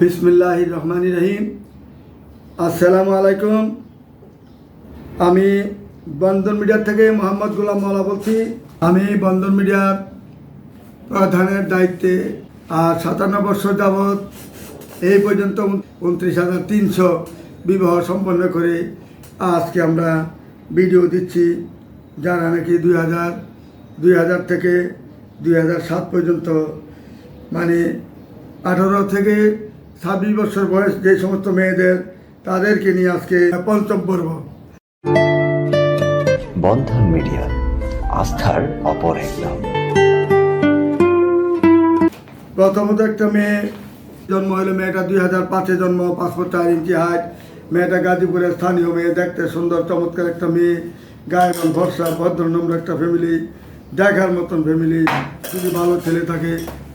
বিসমিল্লাহির রহমানির রহিম। আসসালামু আলাইকুম। আমি বন্দর মিডিয়া থেকে মোহাম্মদ গোলাম মাওলা বলছি। আমি বন্দর মিডিয়ার প্রধানের দায়িত্বে 57 বছর যাবৎ এই পর্যন্ত 29,300 বিবাহ সম্পন্ন করে আজকে আমরা ভিডিও দিচ্ছি, যারা নাকি 2000 থেকে 2007 পর্যন্ত, মানে 18 থেকে 26 বছর বয়স যে সমস্ত মেয়েদের, তাদেরকে নিয়ে আজকে পঞ্চম পর্ব। বন্ধন মিডিয়া, আস্থার অপর এক নাম। প্রথমত একটা মেয়ে জন্ম হলো, মেয়েটা 2005-এ জন্ম, 5 ফুট 4 ইঞ্চি হাইট। মেয়েটা গাজীপুরের স্থানীয় মেয়ে, দেখতে সুন্দর চমৎকার একটা মেয়ে, গায়ের রং ভরসা, ভদ্র নম্র একটা ফ্যামিলি, দেখার মতন ফ্যামিলি। যদি ভালো ছেলে থাকে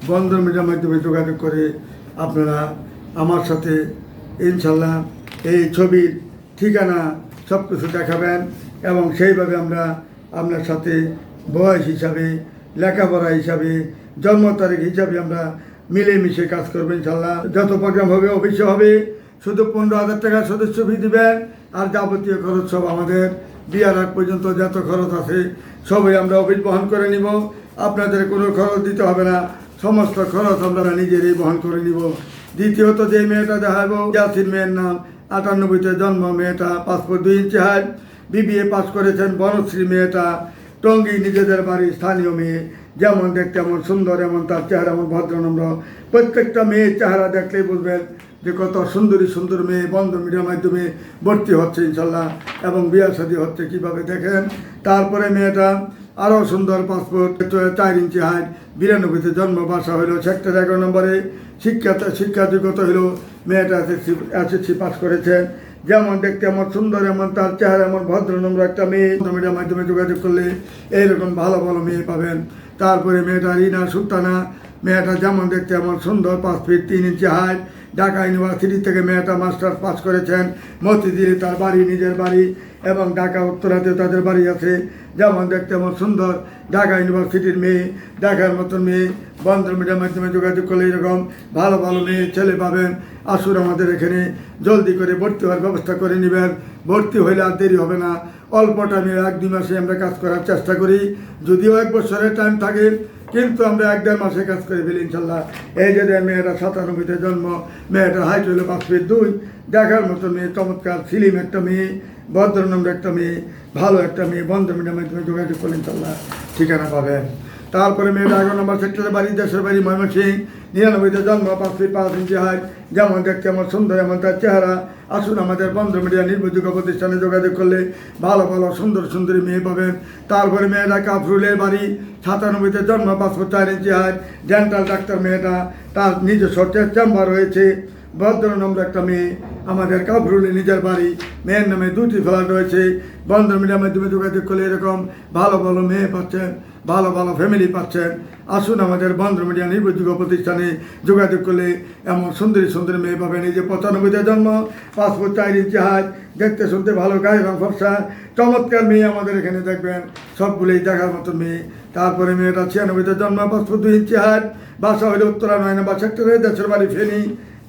বন্দর মিডিয়ার মাধ্যমে যোগাযোগ করে আপনারা আমার সাথে ইনশাল্লাহ এই ছবির ঠিকানা সব কিছু দেখাবেন, এবং সেইভাবে আমরা আপনার সাথে বয়স হিসাবে, লেখাপড়া হিসাবে, জন্ম তারিখ হিসাবে আমরা মিলেমিশে কাজ করবো ইনশাল্লাহ। যত প্রোগ্রাম হবে অবশ্যই হবে। শুধু 15,000 টাকা সদস্য ফি দিবেন, আর যাবতীয় খরচ সব আমাদের বিয়ার আগ পর্যন্ত যত খরচ আছে সবই আমরা অফিস বহন করে নিব। আপনাদের কোনো খরচ দিতে হবে না, সমস্ত খরচ আমরা নিজেরই বহন করে নিব। দ্বিতীয়ত যে মেয়েটা দেখাবো, ইয়াসিন মেয়ের নাম, 98-তে জন্ম, মেয়েটা 5 ফুট 2 ইঞ্চি হাইট, BBA পাস করেছেন। বনশ্রী মেয়েটা টঙ্গী, নিজেদের বাড়ি, স্থানীয় মেয়ে, যেমন দেখতে এমন সুন্দর, এমন তার চেহারা, এমন ভদ্রনম্র। প্রত্যেকটা মেয়ের চেহারা দেখলেই বুঝবেন যে কত সুন্দরী সুন্দর মেয়ে বন্দর মিডিয়ার মাধ্যমে ভর্তি হচ্ছে ইনশাল্লাহ, এবং বিয়ে শাদী হচ্ছে কীভাবে দেখেন। তারপরে মেয়েটা আরও সুন্দর, 5 ফুট 4 ইঞ্চি হাইট, 92-তে জন্ম, বাসা হইল সেক্টর 11 নম্বরে। শিক্ষা যোগ্যতা হইল মেয়েটা SSC পাস করেছেন। যেমন দেখতে এমন সুন্দর, এমন তার চেহারা, এমন ভদ্রনম্র একটা মেয়ে। মিডিয়ার মাধ্যমে যোগাযোগ করলে এইরকম ভালো ভালো মেয়ে পাবেন। তারপরে মেয়েটা রিনা সুলতানা, মেয়েটা যেমন দেখতে এমন সুন্দর, 5 ফিট 3 ইঞ্চি হাইট, ঢাকা ইউনিভার্সিটি থেকে মেয়েটা মাস্টার্স পাস করেছেন। মতিঝিলে তার বাড়ি, নিজের বাড়ি, এবং ঢাকা উত্তরাতেও তাদের বাড়ি আছে। যেমন দেখতে এমন সুন্দর, ঢাকা ইউনিভার্সিটির মেয়ে, দেখার মতন মেয়ে। বন্দর মিডিয়ার মাধ্যমে যোগাযোগ করলে এরকম ভালো ভালো মেয়ে ছেলে পাবেন। আসুন আমাদের এখানে জলদি করে ভর্তি হওয়ার ব্যবস্থা করে নেবেন। ভর্তি হইলে আর দেরি হবে না। অল্প টাইমে 1-2 মাসে আমরা কাজ করার চেষ্টা করি, যদিও 1 বছরের টাইম থাকে, কিন্তু আমরা 1-1.5 মাসে কাজ করে ফেলি ইনশাল্লাহ। এই যে মেয়েটা 97-তে জন্ম, মেয়েটার হাইট হলো 5 ফিট 2, দেখার মতো মেয়ে, চমৎকার ফিল্ম একটা মেয়ে, ভদ্রনম্র একটা মেয়ে, ভালো একটা মেয়ে। বন্দর মিডিয়ার মাধ্যমে যোগাযোগ করলে ইনশাল্লাহ ঠিকানা পাবেন। তারপরে মেয়েটা 11 নম্বর সেক্টরের বাড়ি, দেশের বাড়ি ময়মনসিংহ, 99-তে জন্ম, 5 ফিট 5 ইঞ্চি হাইট, যেমন দেখতে এমন সুন্দর, এমন তার চেহারা। আসুন আমাদের বন্দর মিডিয়া নির্ভরযোগ্য প্রতিষ্ঠানে যোগাযোগ করলে ভালো ভালো সুন্দর সুন্দরী মেয়ে পাবেন। তারপরে মেয়েটা কাফরুলের বাড়ি, 97-তে জন্ম, 5 ফুট 4 ইঞ্চি হাইট, ডেন্টাল ডাক্তার মেয়েটা, তার নিজস্ব চেম্বার রয়েছে। ভদ্রনম্র একটা মেয়ে, আমাদের কাফরুলে নিজের বাড়ি, মেয়ের নামে 2টি ফ্ল্যাট রয়েছে। বন্দর মিডিয়ার মাধ্যমে যোগাযোগ করলে এরকম ভালো ভালো মেয়ে পাচ্ছেন, ভালো ভালো ফ্যামিলি পাচ্ছেন। আসুন আমাদের বন্দর মিডিয়া নির্ভরযোগ্য প্রতিষ্ঠানে যোগাযোগ করলে এমন সুন্দরী সুন্দরী মেয়ে পাবেন। এই যে 95-তে জন্ম, 5 ফুট 4 ইঞ্চি হাইট, দেখতে শুনতে ভালো, গায়ে রং ফর্সা, চমৎকার মেয়ে আমাদের এখানে দেখবেন, সবগুলোই দেখার মতো মেয়ে। তারপরে মেয়েটা 96-তে জন্ম, 5 ফুট 2 ইঞ্চি হাইট, বাসা হইল উত্তরা 9 নম্বর সেক্টরে, দেশের বাড়ি ফেনী,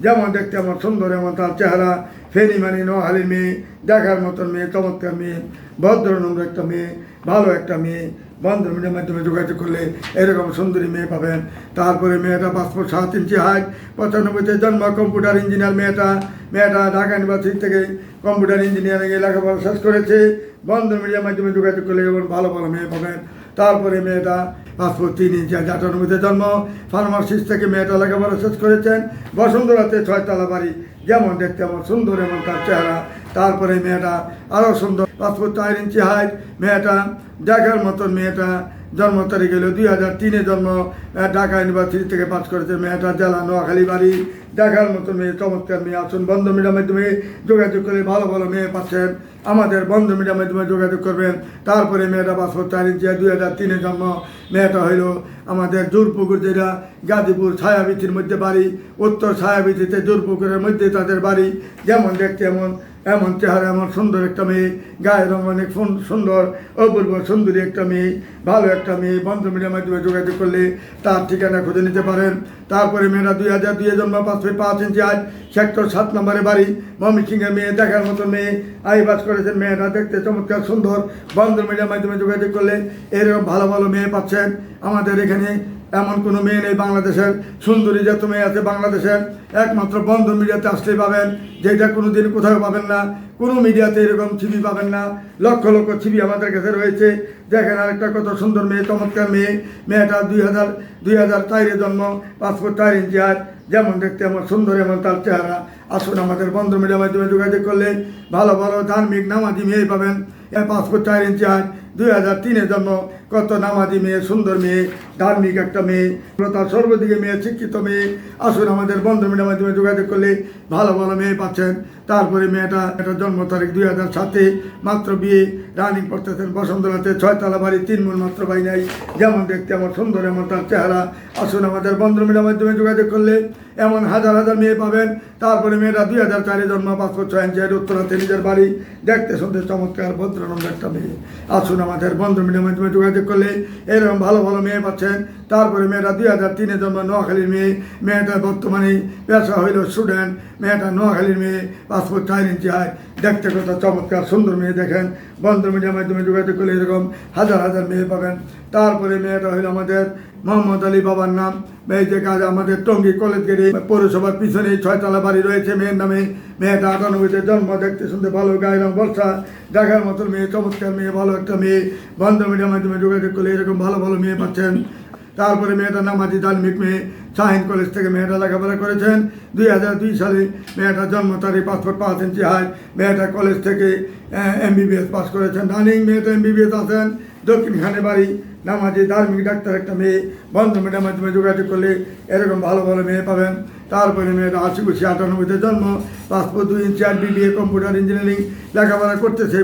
যেমন দেখতে এমন সুন্দর, এমন তার চেহারা। ফেনী মানে নোয়াখালীর মেয়ে, দেখার মতন মেয়ে, চমৎকার মেয়ে, ভদ্রনম্র একটা মেয়ে, ভালো একটা মেয়ে। বন্দর মিডিয়ার মাধ্যমে যোগাযোগ করলে এরকম সুন্দরী মেয়ে পাবেন। তারপরে মেয়েটা 5 ফুট 7 ইঞ্চি হাইট, 95-তে জন্ম, কম্পিউটার ইঞ্জিনিয়ার মেয়েটা ঢাকা ইউনিভার্সিটি থেকে কম্পিউটার ইঞ্জিনিয়ারিংয়ে লেখাপড়া শেষ করেছে। বন্দর মিডিয়ার মাধ্যমে যোগাযোগ করলে এরকম ভালো ভালো মেয়ে পাবেন। তারপরে মেয়েটা 5 ফুট 3 ইঞ্চি, 98-তে জন্ম, ফার্মাসিস্ট থেকে মেয়েটা লেখাপড়া শেষ করেছেন। বসুন্ধরাতে 6 তলা বাড়ি, যেমন দেখতে এমন সুন্দর, এমন তার চেহারা। তারপরে মেয়েটা আরও সুন্দর, 5 ফুট 4 ইঞ্চি হাইট, মেয়েটা দেখার মতন। মেয়েটা জন্ম তারিখ হলো 2003-এ জন্ম, ঢাকা ইউনিভার্সিটি থেকে পাস করেছে। মেয়েটা জেলা নোয়াখালী বাড়ি, দেখার মতন মেয়ে, চমৎকার মেয়ে। আসুন বন্দর মিডিয়ার মাধ্যমে যোগাযোগ করে ভালো ভালো মেয়ে পাচ্ছেন, আমাদের বন্দর মিডিয়ার মাধ্যমে যোগাযোগ করবেন। তারপরে মেয়েটা 5 ফুট 4 ইঞ্চি, 2003-এ জন্ম, মেয়েটা হইল আমাদের জোরপুকুর, যেটা গাজীপুর ছায়াবীথির মধ্যে বাড়ি, উত্তর ছায়াবীথিতে জোরপুকুরের মধ্যে তাদের বাড়ি। যেমন দেখতে এমন চেহারা, এমন সুন্দর একটা মেয়ে, গায়ের রং অনেক সুন্দর, অপূর্ব সুন্দরী একটা মেয়ে, ভালো একটা মেয়ে। বন্দর মিডিয়ার মাধ্যমে যোগাযোগ করলে তার ঠিকানা খুঁজে নিতে পারেন। তারপরে মেয়েটা 2002-এ জন্ম, 5 5 ইঞ্চি হাইট, সেক্টর 7 নম্বরে বাড়ি, ময়মনসিংহের মেয়ে, দেখার মতো মেয়ে, আইবাস করেছেন। মেয়েটা দেখতে চমৎকার সুন্দর। বন্ধন মিডিয়ার মাধ্যমে যোগাযোগ করলে এরকম ভালো ভালো মেয়ে পাচ্ছেন। আমাদের এখানে এমন কোনো মেয়ে নেই বাংলাদেশের, সুন্দরী যত মেয়ে আছে বাংলাদেশের, একমাত্র বন্ধন মিডিয়াতে আসলেই পাবেন, যেটা কোনো দিন কোথাও পাবেন না। কোনো মিডিয়াতে এরকম ছবি পাবেন না। লক্ষ লক্ষ ছবি আমাদের কাছে রয়েছে। দেখেন আরেকটা কত সুন্দর মেয়ে, চমৎকার মেয়ে। মেয়েটা 2004 জন্ম, 5 ফুট 4 ইঞ্চি হাইট, যেমন দেখতে এমন সুন্দর এমন তার চেহারা। আসুন আমাদের বন্ধন মিডিয়ার মাধ্যমে যোগাযোগ করলে ভালো ভালো ধার্মিক নামাজি মেয়ে পাবেন। 5 ফুট 4 ইঞ্চি হাইট, 2003 জন্ম, কত নামাজি মেয়ে, সুন্দর মেয়ে, ধার্মিক একটা মেয়ে, তার সর্বদিকে মেয়ে, শিক্ষিত মেয়ে। আসুন আমাদের বন্ধন মিডিয়ার মাধ্যমে যোগাযোগ করলে ভালো ভালো মেয়ে পাচ্ছেন। তারপরে মেয়েটা জন্ম তারিখ 2007, মাত্র বিয়ে, রানিং করতেছেন বসন্তলাতে, 6 তলা বাড়ি, 3 মণ মাত্র বাড়ি নাই, যেমন দেখতে এমন সুন্দর এমন তার চেহারা। আসুন আমাদের বন্ধন মিডিয়ার মাধ্যমে যোগাযোগ করলে এমন হাজার হাজার মেয়ে পাবেন। তারপরে মেয়েটা 2004 জন্ম, 5 ফুট 6 ইঞ্চি হাইট, উত্তরাতে নিজের বাড়ি, দেখতে শুনতে চমৎকার ভদ্রনম্র একটা মেয়ে। আসুন আমাদের বন্ধন মিডিয়ার মাধ্যমে যোগাযোগ করলে এরকম ভালো ভালো মেয়ে পাচ্ছেন। তারপরে মেয়েটা 2003 জন্ম, নোয়াখালীর মেয়ে। মেয়েটার বর্তমানে পেশা হইল স্টুডেন্ট। মেয়েটা নোয়াখালীর মেয়ে, 5 ফুট 4 ইঞ্চি হাইট, দেখতে কত চমৎকার সুন্দর মেয়ে। দেখেন বন্ধন মিডিয়ার মাধ্যমে যোগাযোগ করলে এরকম হাজার হাজার মেয়ে পাবেন। তারপরে মেয়েটা হইল আমাদের মোহাম্মদ আলী বাবার নাম। এই যে কাজ আমাদের টঙ্গী কলেজ গেটে পৌরসভার পিছনে 6 তলা বাড়ি রয়েছে মেয়ের নামে। মেয়েটা 98-তে জন্ম, দেখতে শুনতে ভালো, গায়ের রং বর্ষা, দেখার মতো মেয়ে, চমৎকার মেয়ে, ভালো একটা মেয়ে। বন্ধন মিডিয়ার মাধ্যমে যোগাযোগ করলে এরকম ভালো ভালো মেয়ে পাচ্ছেন। তারপরে মেয়েটা নামাজি ধার্মিক মেয়ে, শাহিন কলেজ থেকে মেয়েটা লেখাপড়া করেছেন। 2002 সালে মেয়েটা জন্ম তারিখ, 5 ফুট 5 ইঞ্চি হাইট, মেয়েটা কলেজ থেকে MBBS পাস করেছেন। রানিং মেয়েটা MBBS আছেন, দক্ষিণখানে বাড়ি, নামাজি ধার্মিক ডাক্তার একটা মেয়ে। বন্ধন মিডিয়ার মাধ্যমে যোগাযোগ করলে এরকম ভালো ভালো মেয়ে পাবেন। তারপরে মেয়েটা 80-98-তে জন্ম, 5 ফুট 2 ইঞ্চি হাইট, BBA কম্পিউটার ইঞ্জিনিয়ারিং লেখাপড়া করতেছে।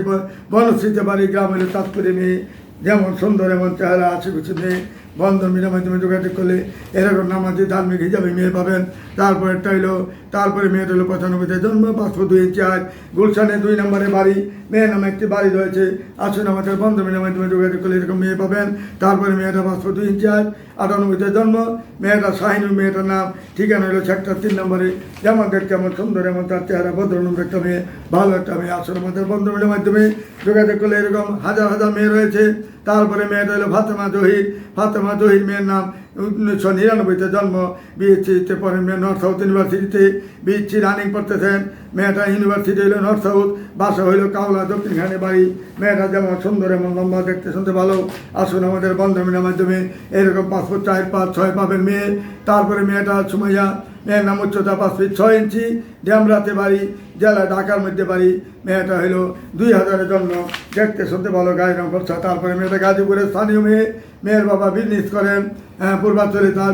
বনশ্রীতে বাড়ি, গ্রাম হলো চাঁদপুরে মেয়ে, যেমন সুন্দর এমন চেহারা, 80 মেয়ে। বন্ধন মিডিয়ার মাধ্যমে যোগাযোগ করলে এরকম নামাজি ধার্মিক হিসাবে মেয়ে পাবেন। তারপরে মেয়েটা হলো 95-তে জন্ম, 5 ফুট 2 ইঞ্চি হাইট, গুলশানে 2 নম্বরে বাড়ি, মেয়ের নামে একটি বাড়ি রয়েছে। আসুন আমাদের বন্ধন মিডিয়ার মাধ্যমে যোগাযোগ করলে এরকম মেয়ে পাবেন। তারপরে মেয়েটা 5 ফুট 2 ইঞ্চি হাইট, 98-তে জন্ম, মেয়েটা শাহিনুর, মেয়েটার নাম, ঠিকানা হলো সেক্টর 3 নম্বরে, যেমন দেখতে এমন সুন্দর এমন তার চেহারা, ভদ্রনম্র একটা মেয়ে, ভালো একটা মেয়ে। আসুন আমাদের বন্ধন মিডিয়ার মাধ্যমে যোগাযোগ করলে এরকম হাজার হাজার মেয়ে রয়েছে। তারপরে মেয়েটা হলো ফাতেমা জহির মেয়ের নাম, 1999-তে জন্ম, BHCতে পড়েন মেয়ে, নর্থ সাউথ ইউনিভার্সিটিতে BHC রানিং করতেছেন। মেয়েটা ইউনিভার্সিটি হইলো নর্থ সাউথ, বাসা হইলো কাউলা, দক্ষিণখানে বাড়ি। মেয়েটা যেমন সুন্দর এমন লম্বা, দেখতে শুনতে ভালো। আসুন আমাদের বন্ধন মিডিয়ার মাধ্যমে এরকম 5 ফুট 4, 5, 6 পাবেন মেয়ে। তারপরে মেয়েটা সুমাইয়া, মেয়ের নাম উচ্চতা 5 ফিট 6 ইঞ্চি, ড্যামরাতে বাড়ি, জেলা ঢাকার মধ্যে বাড়ি। মেয়েটা হইলো 2000-এ জন্ম, দেখতে শুনতে ভালো, গায়ের রং ফর্সা। তারপরে মেয়েটা গাজীপুরের স্থানীয় মেয়ে। মেয়ের বাবা বিজনেস করেন, পূর্বাঞ্চলে তার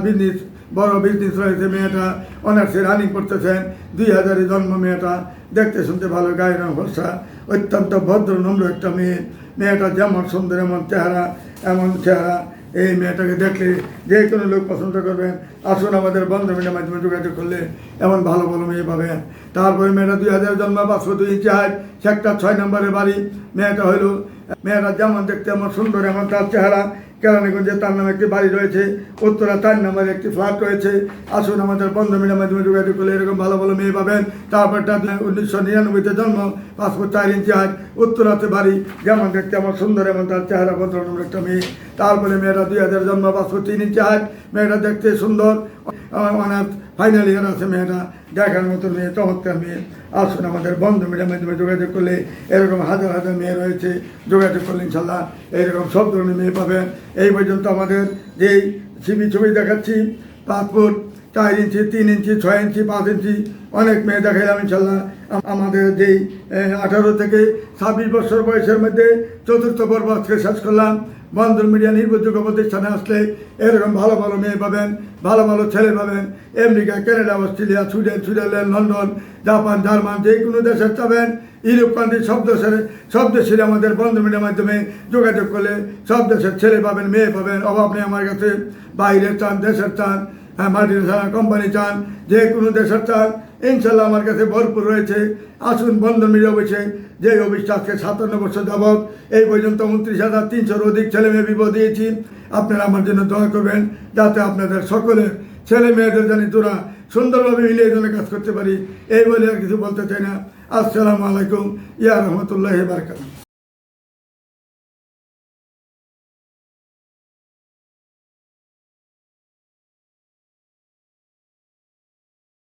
বড় বিজনেস রয়েছে। মেয়েটা অনার্সে রানিং করতেছেন, 2000-এ জন্ম। মেয়েটা দেখতে শুনতে ভালো, গায়ের রং ফর্সা, অত্যন্ত ভদ্র নম্র একটা মেয়ে। মেয়েটা যেমন সুন্দর এমন চেহারা। এই মেয়েটাকে দেখলে যে কোনো লোক পছন্দ করবেন। আসুন আমাদের বন্ধন মিডিয়ার মাধ্যমে যোগাযোগ করলে এমন ভালো ভালো মেয়ে পাবেন। তারপরে মেয়েটা 2000 জন্ম, 5 ফুট 2 ইঞ্চি হাইট, সেক্টর 6 নম্বরে বাড়ি। মেয়েটা যেমন দেখতে এমন সুন্দর এমন তার চেহারা। কেরানীগঞ্জে তার নামে একটি বাড়ি রয়েছে, উত্তরা 4 নম্বরে একটি ফ্ল্যাট রয়েছে। আসুন আমাদের বন্ধন মিডিয়ার মাধ্যমে যোগাযোগ করলে এরকম ভালো ভালো মেয়ে পাবেন। তারপরটা 1999-তে জন্ম, 5 ফুট 4 ইঞ্চি হাইট, উত্তরাতে বাড়ি, যেমন দেখতে এমন সুন্দর এমন তার চেহারা, ভদ্রনম্র একটা মেয়ে। তারপরে মেয়েটা 2000 জন্ম, 5 ফুট 3 ইঞ্চি হাইট, মেয়েটা দেখতে সুন্দর, অনার্স ফাইনাল ইয়ার আছে। মেয়েটা দেখার মতো মেয়ে, চমৎকার মেয়ে। আসুন আমাদের বন্ধন মিডিয়ার মাধ্যমে যোগাযোগ করলে এরকম হাজার হাজার মেয়ে রয়েছে। যোগাযোগ করলে ইনশাল্লাহ এইরকম সব ধরনের মেয়ে পাবেন। এই পর্যন্ত আমাদের যেই ছবি দেখাচ্ছি, 5 ফুট 4 ইঞ্চি, 3 ইঞ্চি, 6 ইঞ্চি, 5 ইঞ্চি, অনেক মেয়ে দেখাইলাম ইনশাল্লাহ। আমাদের যেই 18 থেকে 26 বছর বয়সের মধ্যে 4র্থ পর্ব আজকে শেষ করলাম। বন্ধন মিডিয়া নির্ভরযোগ্য প্রতিষ্ঠানে আসলে এরকম ভালো ভালো মেয়ে পাবেন, ভালো ভালো ছেলে পাবেন। America, Canada, Australia, Sweden, Switzerland, London, Japan, German, যে কোনো দেশের চাবেন, ইউরোপ কান্ট্রি, সব দেশের আমাদের বন্ধন মিডিয়ার মাধ্যমে যোগাযোগ করলে সব দেশের ছেলে পাবেন, মেয়ে পাবেন। অভাব নেই আমার কাছে। বাইরের চান, দেশের চান, মাটির চান, কোম্পানি চান, যে কোনো দেশের চান, ইনশাল্লাহ আমার কাছে ভরপুর রয়েছে। আসুন বন্ধন মিডিয়া অফিসে, যে অফিসটা আজকে 57 বছর যাবৎ এই পর্যন্ত 29,300-র অধিক ছেলে মেয়ে বিপদ দিয়েছি। আপনারা আমার জন্য দোয়া করবেন, যাতে আপনাদের সকলের ছেলে মেয়েদের জানি তোরা সুন্দরভাবে মিলিয়ে যেন কাজ করতে পারি, এই বলে আর কিছু বলতে চাই না। আসসালামু আলাইকুম ইয়া রহমতুল্লাহি বারাকাতুহু।